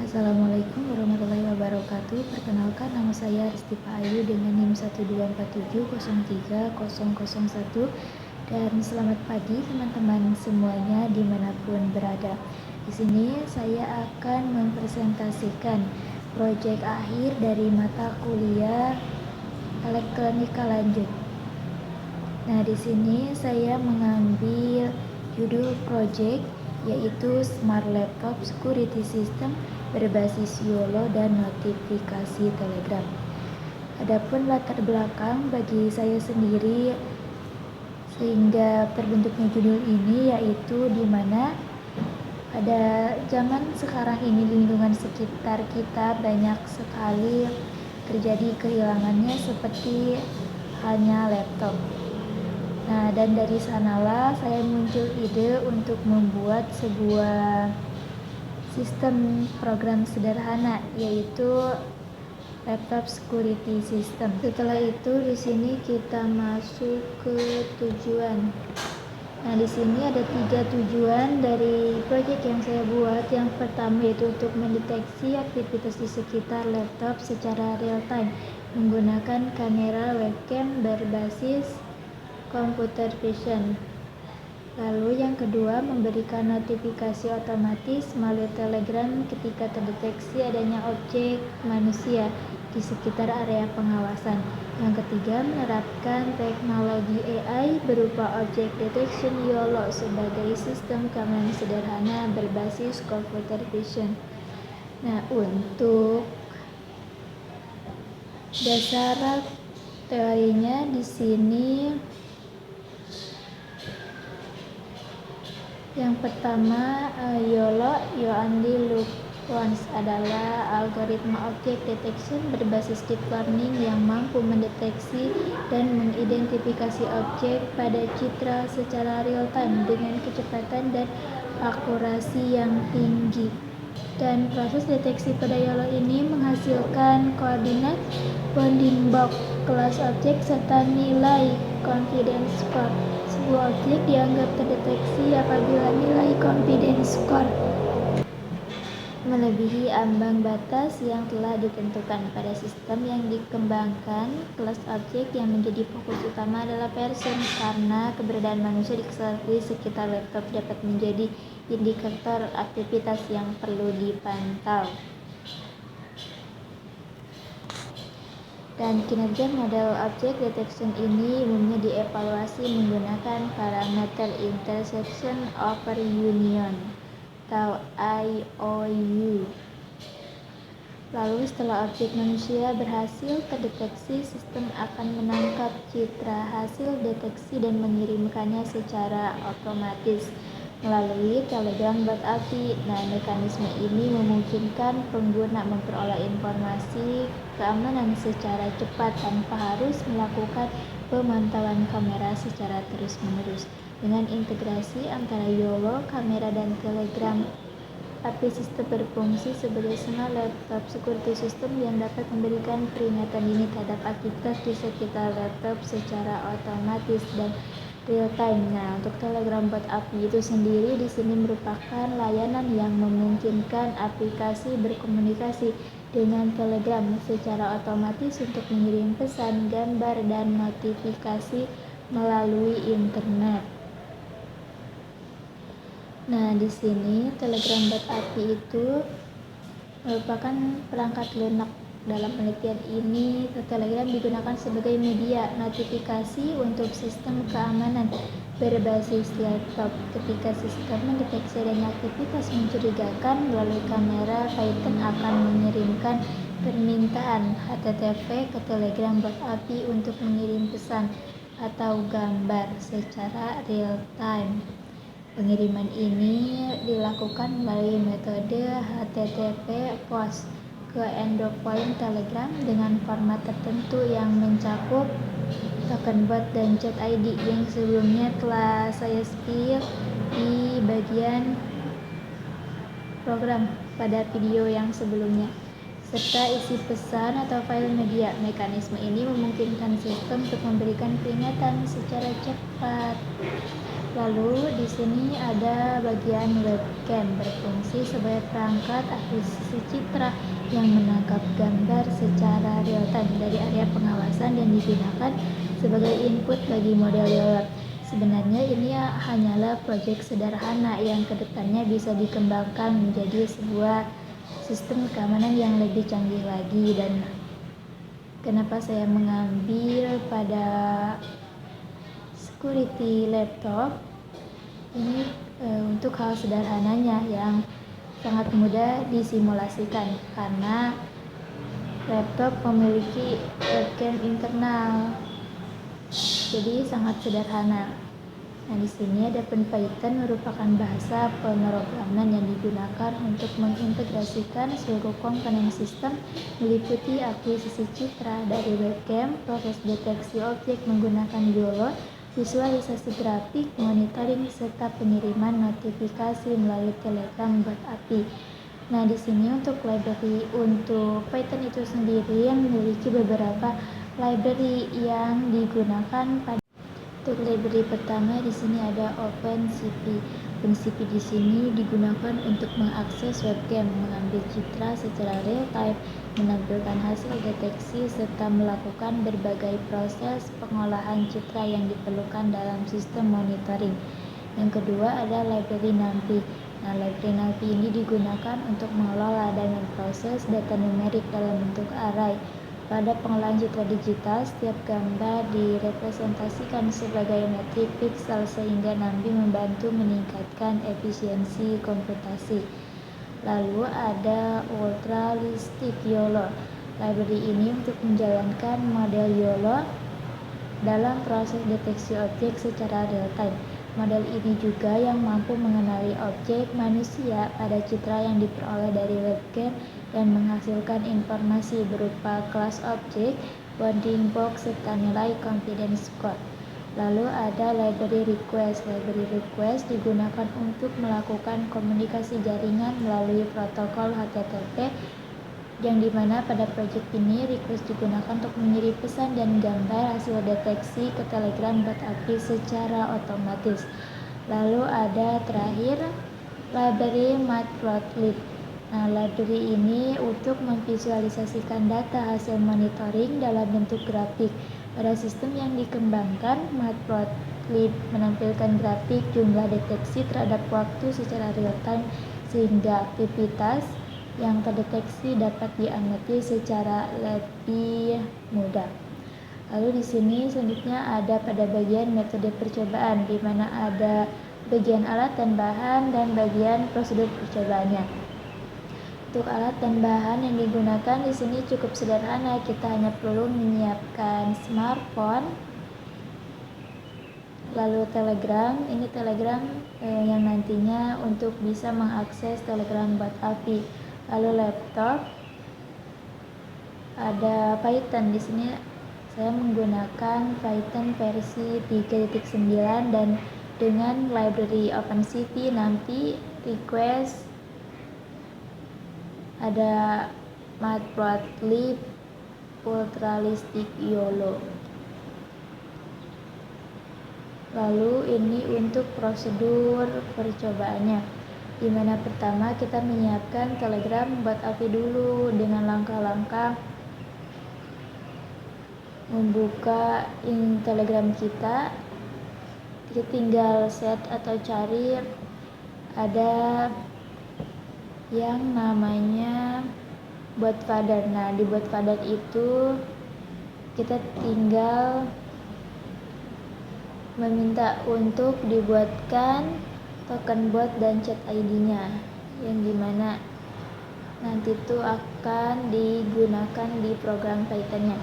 Assalamualaikum warahmatullahi wabarakatuh. Perkenalkan, nama saya Ristifa Ayu dengan NIM 124703001. Dan selamat pagi teman-teman semuanya dimanapun berada. Di sini saya akan mempresentasikan proyek akhir dari mata kuliah elektronika lanjut. Nah, di sini saya mengambil judul proyek yaitu Smart Laptop Security System berbasis YOLO dan notifikasi Telegram. Adapun latar belakang bagi saya sendiri sehingga terbentuknya judul ini yaitu di mana pada zaman sekarang ini lingkungan sekitar kita banyak sekali terjadi kehilangannya seperti halnya laptop. Nah, dan dari sanalah saya muncul ide untuk membuat sebuah sistem program sederhana yaitu laptop security system. Setelah itu di sini kita masuk ke tujuan. Nah, di sini ada 3 tujuan dari proyek yang saya buat. Yang pertama yaitu untuk mendeteksi aktivitas di sekitar laptop secara real time menggunakan kamera webcam berbasis computer vision. Lalu yang kedua, memberikan notifikasi otomatis melalui Telegram ketika terdeteksi adanya objek manusia di sekitar area pengawasan. Yang ketiga, menerapkan teknologi AI berupa object detection YOLO sebagai sistem keamanan sederhana berbasis computer vision. Nah, untuk dasar teorinya di sini yang pertama, YOLO, You Only Look Once, adalah algoritma object detection berbasis deep learning yang mampu mendeteksi dan mengidentifikasi objek pada citra secara real time dengan kecepatan dan akurasi yang tinggi. Dan proses deteksi pada YOLO ini menghasilkan koordinat bounding box kelas objek serta nilai confidence score. Sebuah objek dianggap terdeteksi apabila nilai confidence score melebihi ambang batas yang telah ditentukan. Pada sistem yang dikembangkan, kelas objek yang menjadi fokus utama adalah person, karena keberadaan manusia di sekitar laptop dapat menjadi indikator aktivitas yang perlu dipantau. Dan kinerja model object detection ini umumnya dievaluasi menggunakan parameter intersection over union atau IOU. Lalu setelah objek manusia berhasil terdeteksi, sistem akan menangkap citra hasil deteksi dan mengirimkannya secara otomatis melalui Telegram bot API. Nah, mekanisme ini memungkinkan pengguna memperoleh informasi keamanan secara cepat tanpa harus melakukan pemantauan kamera secara terus-menerus. Dengan integrasi antara YOLO, kamera, dan Telegram, API sistem berfungsi sebagai smart laptop security system yang dapat memberikan peringatan dini terhadap aktivitas di sekitar laptop secara otomatis dan real time. Nah, untuk Telegram bot API itu sendiri di sini merupakan layanan yang memungkinkan aplikasi berkomunikasi dengan Telegram secara otomatis untuk mengirim pesan, gambar, dan notifikasi melalui internet. Nah, di sini Telegram bot API itu merupakan perangkat lunak. Dalam penelitian ini, Telegram digunakan sebagai media notifikasi untuk sistem keamanan berbasis laptop. Ketika sistem mendeteksi adanya aktivitas mencurigakan melalui kamera, Python akan mengirimkan permintaan HTTP ke Telegram bot API untuk mengirim pesan atau gambar secara real time. Pengiriman ini dilakukan melalui metode HTTP POST ke endpoint Telegram dengan format tertentu yang mencakup token bot dan chat ID yang sebelumnya telah saya spill di bagian program pada video yang sebelumnya, serta isi pesan atau file media. Mekanisme ini memungkinkan sistem untuk memberikan peringatan secara cepat. Lalu di sini ada bagian webcam berfungsi sebagai perangkat akuisisi citra yang menangkap gambar secara real time dari area pengawasan dan digunakan sebagai input bagi model YOLO. Sebenarnya ini hanyalah proyek sederhana yang kedepannya bisa dikembangkan menjadi sebuah sistem keamanan yang lebih canggih lagi. Dan kenapa saya mengambil pada security laptop ini untuk hal sederhananya yang sangat mudah disimulasikan karena laptop memiliki webcam internal, jadi sangat sederhana. Nah, di sini ada Python merupakan bahasa pemrograman yang digunakan untuk mengintegrasikan seluruh komponen sistem meliputi akuisisi citra dari webcam, proses deteksi objek menggunakan YOLO, visualisasi grafik, monitoring, serta pengiriman notifikasi melalui Telegram bot API. Nah, di sini untuk library untuk Python itu sendiri yang memiliki beberapa library yang digunakan pada. Untuk library pertama di sini ada OpenCV. OpenCV di sini digunakan untuk mengakses webcam, mengambil citra secara real time, menampilkan hasil deteksi, serta melakukan berbagai proses pengolahan citra yang diperlukan dalam sistem monitoring. Yang kedua ada library NumPy. Nah, library NumPy ini digunakan untuk mengelola dan memproses data numerik dalam bentuk array. Pada pengolahan citra digital, setiap gambar direpresentasikan sebagai metrik piksel sehingga NumPy membantu meningkatkan efisiensi komputasi. Lalu ada Ultralistic YOLO. Library ini untuk menjalankan model YOLO dalam proses deteksi objek secara real time. Model ini juga yang mampu mengenali objek manusia pada citra yang diperoleh dari webcam dan menghasilkan informasi berupa kelas objek, bounding box, serta nilai confidence score. Lalu ada library request. Library request digunakan untuk melakukan komunikasi jaringan melalui protokol HTTP, yang dimana pada proyek ini request digunakan untuk mengirim pesan dan gambar hasil deteksi ke Telegram bot API secara otomatis. Lalu ada terakhir library Matplotlib. Nah, library ini untuk memvisualisasikan data hasil monitoring dalam bentuk grafik. Pada sistem yang dikembangkan, Matplotlib menampilkan grafik jumlah deteksi terhadap waktu secara real time sehingga aktivitas yang terdeteksi dapat diamati secara lebih mudah. Lalu di sini selanjutnya ada pada bagian metode percobaan, di mana ada bagian alat dan bahan dan bagian prosedur percobaannya. Untuk alat dan bahan yang digunakan di sini cukup sederhana, kita hanya perlu menyiapkan smartphone, lalu Telegram. Ini Telegram yang nantinya untuk bisa mengakses Telegram bot API. Lalu laptop, ada Python. Di sini saya menggunakan Python versi 3.9 dan dengan library OpenCV, NumPy, request, ada Matplotlib, Ultralistic YOLO. Lalu ini untuk prosedur percobaannya, di mana pertama kita menyiapkan Telegram bot API dulu dengan langkah-langkah membuka Telegram kita. Kita tinggal set atau cari ada yang namanya botfather. Nah, di botfather itu kita tinggal meminta untuk dibuatkan token bot dan chat ID-nya, yang dimana nanti itu akan digunakan di program Python-nya.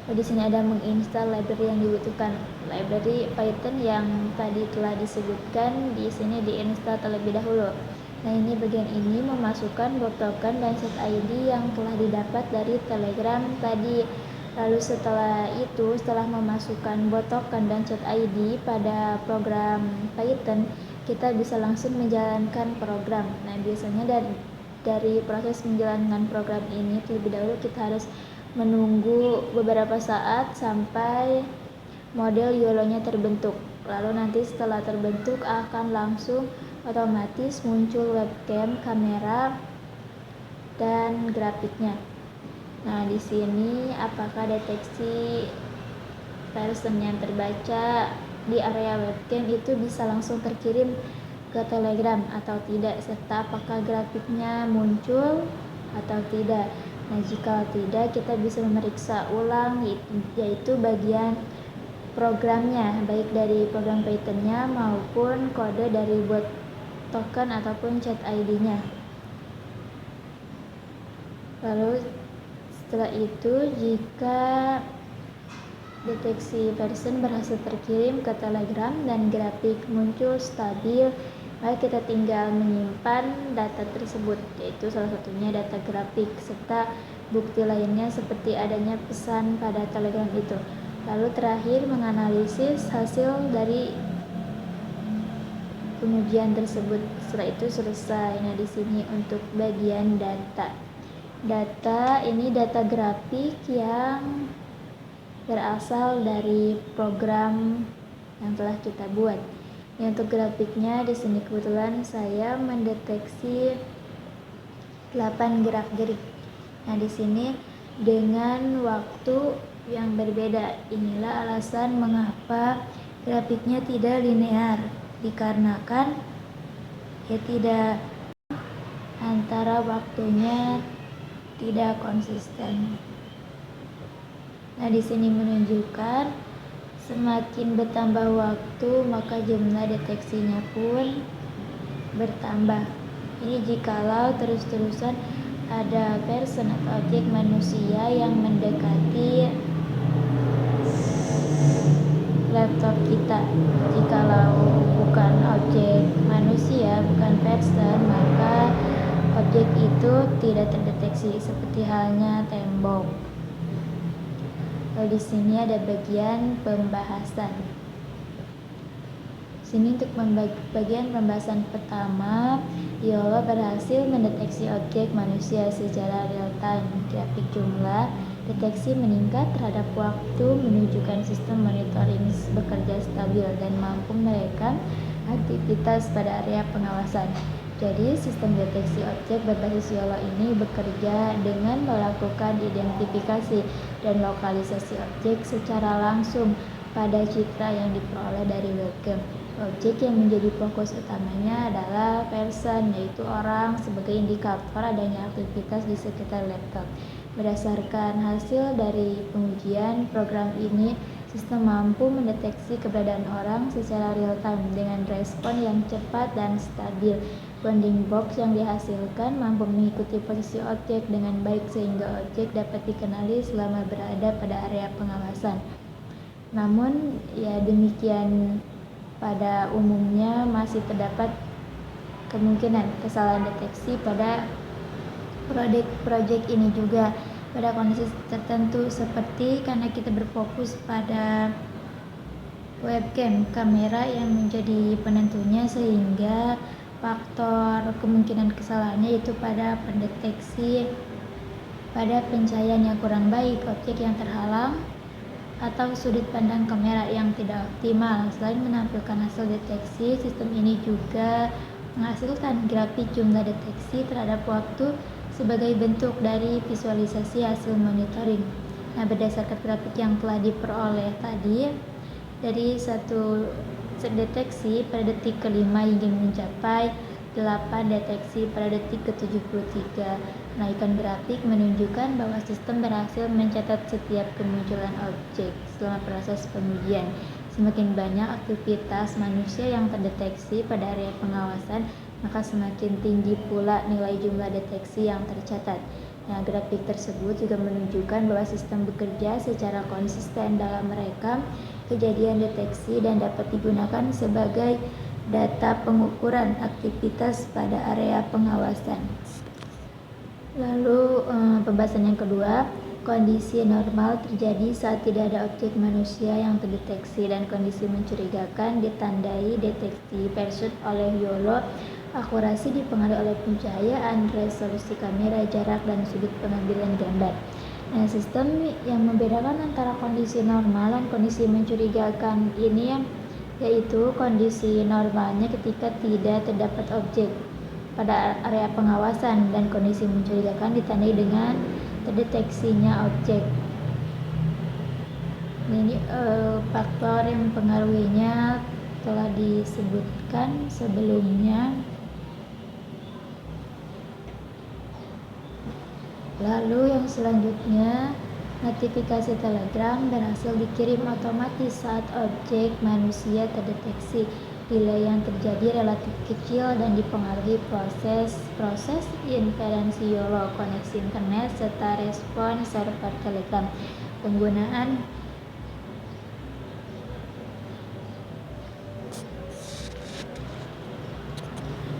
Di sini ada menginstal library yang dibutuhkan. Library Python yang tadi telah disebutkan di sini diinstal terlebih dahulu. Nah, ini bagian ini memasukkan bot token dan chat ID yang telah didapat dari Telegram tadi. Lalu setelah itu, setelah memasukkan bot token dan chat ID pada program Python, kita bisa langsung menjalankan program. Nah, biasanya dari proses menjalankan program ini terlebih dahulu kita harus menunggu beberapa saat sampai model YOLO-nya terbentuk. Lalu nanti setelah terbentuk akan langsung otomatis muncul webcam, kamera, dan grafiknya. Nah, di sini apakah deteksi person yang terbaca di area webcam itu bisa langsung terkirim ke Telegram atau tidak, serta apakah grafiknya muncul atau tidak. Nah, jika tidak, kita bisa memeriksa ulang yaitu bagian programnya, baik dari program Python-nya maupun kode dari bot token ataupun chat ID-nya. Lalu setelah itu, jika deteksi person berhasil terkirim ke Telegram dan grafik muncul stabil, maka kita tinggal menyimpan data tersebut, yaitu salah satunya data grafik serta bukti lainnya seperti adanya pesan pada Telegram itu. Lalu terakhir menganalisis hasil dari pengujian tersebut. Setelah itu selesai. Nah, di sini untuk bagian data. Data ini data grafik yang berasal dari program yang telah kita buat. Untuk grafiknya di sini kebetulan saya mendeteksi 8 gerak-gerik. Nah, di sini dengan waktu yang berbeda. Inilah alasan mengapa grafiknya tidak linear, dikarenakan tidak antara waktunya tidak konsisten. Nah, di sini menunjukkan semakin bertambah waktu maka jumlah deteksinya pun bertambah. Ini jikalau terus-terusan ada person atau objek manusia yang mendekati laptop kita. Jikalau bukan objek manusia, bukan person, maka objek itu tidak terdeteksi, seperti halnya tembok. Lalu di sini ada bagian pembahasan. Sini untuk bagian pembahasan pertama, YOLO berhasil mendeteksi objek manusia secara real time. Grafik jumlah deteksi meningkat terhadap waktu, menunjukkan sistem monitoring bekerja stabil dan mampu merekam aktivitas pada area pengawasan. Jadi, sistem deteksi objek berbasis YOLO ini bekerja dengan melakukan identifikasi dan lokalisasi objek secara langsung pada citra yang diperoleh dari webcam. Objek yang menjadi fokus utamanya adalah person, yaitu orang, sebagai indikator adanya aktivitas di sekitar laptop. Berdasarkan hasil dari pengujian program ini, sistem mampu mendeteksi keberadaan orang secara real time dengan respon yang cepat dan stabil. Bounding box yang dihasilkan mampu mengikuti posisi objek dengan baik sehingga objek dapat dikenali selama berada pada area pengawasan. Namun, demikian pada umumnya masih terdapat kemungkinan kesalahan deteksi pada proyek ini juga pada kondisi tertentu, seperti karena kita berfokus pada webcam, kamera yang menjadi penentunya, sehingga faktor kemungkinan kesalahannya yaitu pada pendeteksi pada pencahayaan yang kurang baik, objek yang terhalang, atau sudut pandang kamera yang tidak optimal. Selain menampilkan hasil deteksi, sistem ini juga menghasilkan grafik jumlah deteksi terhadap waktu sebagai bentuk dari visualisasi hasil monitoring. Nah, berdasarkan grafik yang telah diperoleh tadi, dari satu deteksi pada detik ke-5 hingga mencapai 8 deteksi pada detik ke-73. Kenaikan grafik menunjukkan bahwa sistem berhasil mencatat setiap kemunculan objek selama proses pengujian. Semakin banyak aktivitas manusia yang terdeteksi pada area pengawasan, maka semakin tinggi pula nilai jumlah deteksi yang tercatat. Nah, grafik tersebut juga menunjukkan bahwa sistem bekerja secara konsisten dalam merekam kejadian deteksi dan dapat digunakan sebagai data pengukuran aktivitas pada area pengawasan. Lalu pembahasan yang kedua, kondisi normal terjadi saat tidak ada objek manusia yang terdeteksi dan kondisi mencurigakan ditandai deteksi person oleh YOLO. Akurasi dipengaruhi oleh pencahayaan, resolusi kamera, jarak, dan sudut pengambilan gambar. Nah, sistem yang membedakan antara kondisi normal dan kondisi mencurigakan ini yaitu kondisi normalnya ketika tidak terdapat objek pada area pengawasan dan kondisi mencurigakan ditandai dengan terdeteksinya objek. Ini faktor yang mempengaruhinya telah disebutkan sebelumnya. Lalu yang selanjutnya, notifikasi Telegram berhasil dikirim otomatis saat objek manusia terdeteksi. Delay yang terjadi relatif kecil dan dipengaruhi proses inferensi YOLO, koneksi internet, serta respon server Telegram. Penggunaan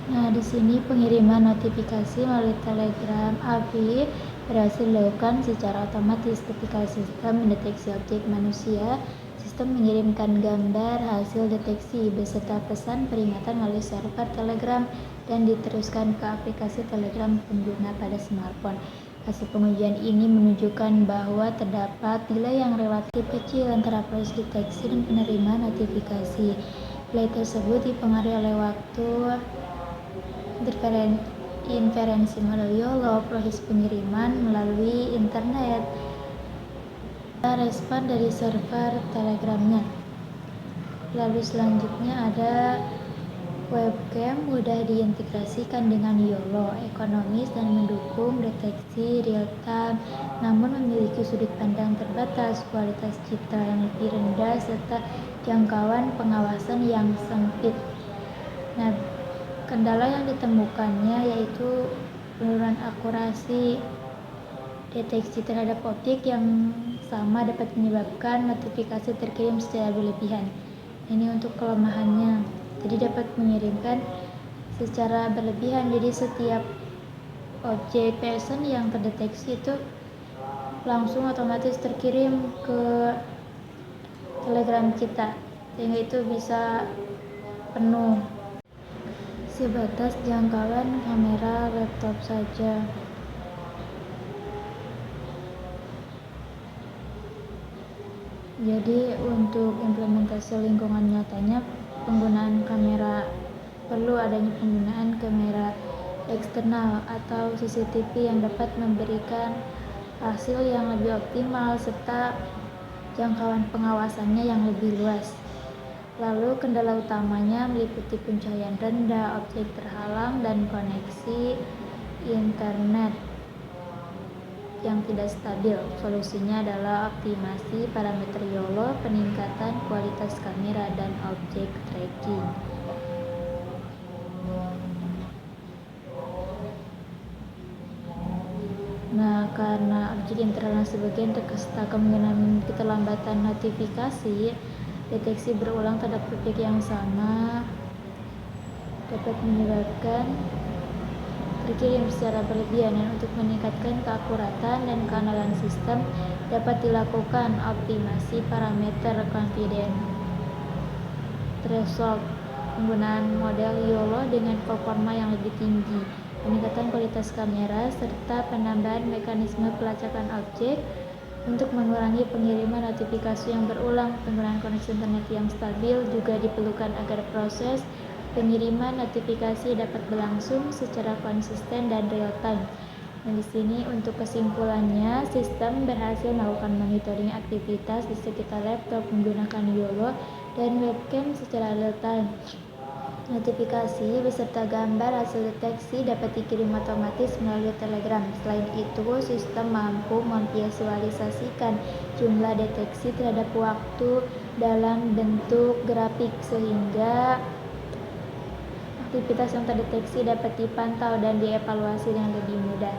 Nah, di sini pengiriman notifikasi melalui Telegram API berhasil dilakukan secara otomatis ketika sistem mendeteksi objek manusia. Sistem mengirimkan gambar hasil deteksi beserta pesan peringatan melalui server Telegram dan diteruskan ke aplikasi Telegram pengguna pada smartphone. Hasil pengujian ini menunjukkan bahwa terdapat delay yang relatif kecil antara proses deteksi dan penerimaan notifikasi. Delay tersebut dipengaruhi oleh waktu inferensi model YOLO, proses pengiriman melalui internet, dan respon dari server Telegramnya. Lalu selanjutnya ada webcam mudah diintegrasikan dengan YOLO, ekonomis dan mendukung deteksi real time, namun memiliki sudut pandang terbatas, kualitas citra yang lebih rendah, serta jangkauan pengawasan yang sempit. Nah, kendala yang ditemukannya yaitu penurunan akurasi deteksi terhadap objek yang sama dapat menyebabkan notifikasi terkirim secara berlebihan. Ini untuk kelemahannya. Jadi dapat mengirimkan secara berlebihan. Jadi setiap objek person yang terdeteksi itu langsung otomatis terkirim ke Telegram kita, sehingga itu bisa penuh. Sebatas jangkauan kamera laptop saja. Jadi untuk implementasi lingkungan nyatanya penggunaan kamera perlu adanya penggunaan kamera eksternal atau CCTV yang dapat memberikan hasil yang lebih optimal serta jangkauan pengawasannya yang lebih luas. Lalu kendala utamanya meliputi pencahayaan rendah, objek terhalang, dan koneksi internet yang tidak stabil. Solusinya adalah optimasi parameter YOLO, peningkatan kualitas kamera, dan objek tracking. Nah, karena objek yang terhalang sebagian terkesta kemungkinan keterlambatan notifikasi, deteksi berulang terhadap objek yang sama dapat menyebabkan terkirim secara berlebihan. Dan untuk meningkatkan keakuratan dan keandalan sistem dapat dilakukan optimasi parameter confidence threshold, penggunaan model YOLO dengan performa yang lebih tinggi, peningkatan kualitas kamera, serta penambahan mekanisme pelacakan objek. Untuk mengurangi pengiriman notifikasi yang berulang, penggunaan koneksi internet yang stabil juga diperlukan agar proses pengiriman notifikasi dapat berlangsung secara konsisten dan real time. Nah, di sini untuk kesimpulannya, sistem berhasil melakukan monitoring aktivitas di sekitar laptop menggunakan YOLO dan webcam secara real time. Notifikasi beserta gambar hasil deteksi dapat dikirim otomatis melalui Telegram. Selain itu, sistem mampu memvisualisasikan jumlah deteksi terhadap waktu dalam bentuk grafik sehingga aktivitas yang terdeteksi dapat dipantau dan dievaluasi dengan lebih mudah.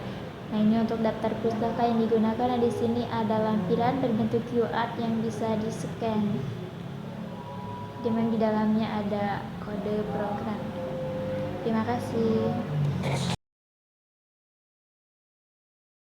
Nah, ini untuk daftar pustaka yang digunakan. Nah, di sini ada lampiran berbentuk QR yang bisa di-scan, dimana di dalamnya ada kode program. Terima kasih.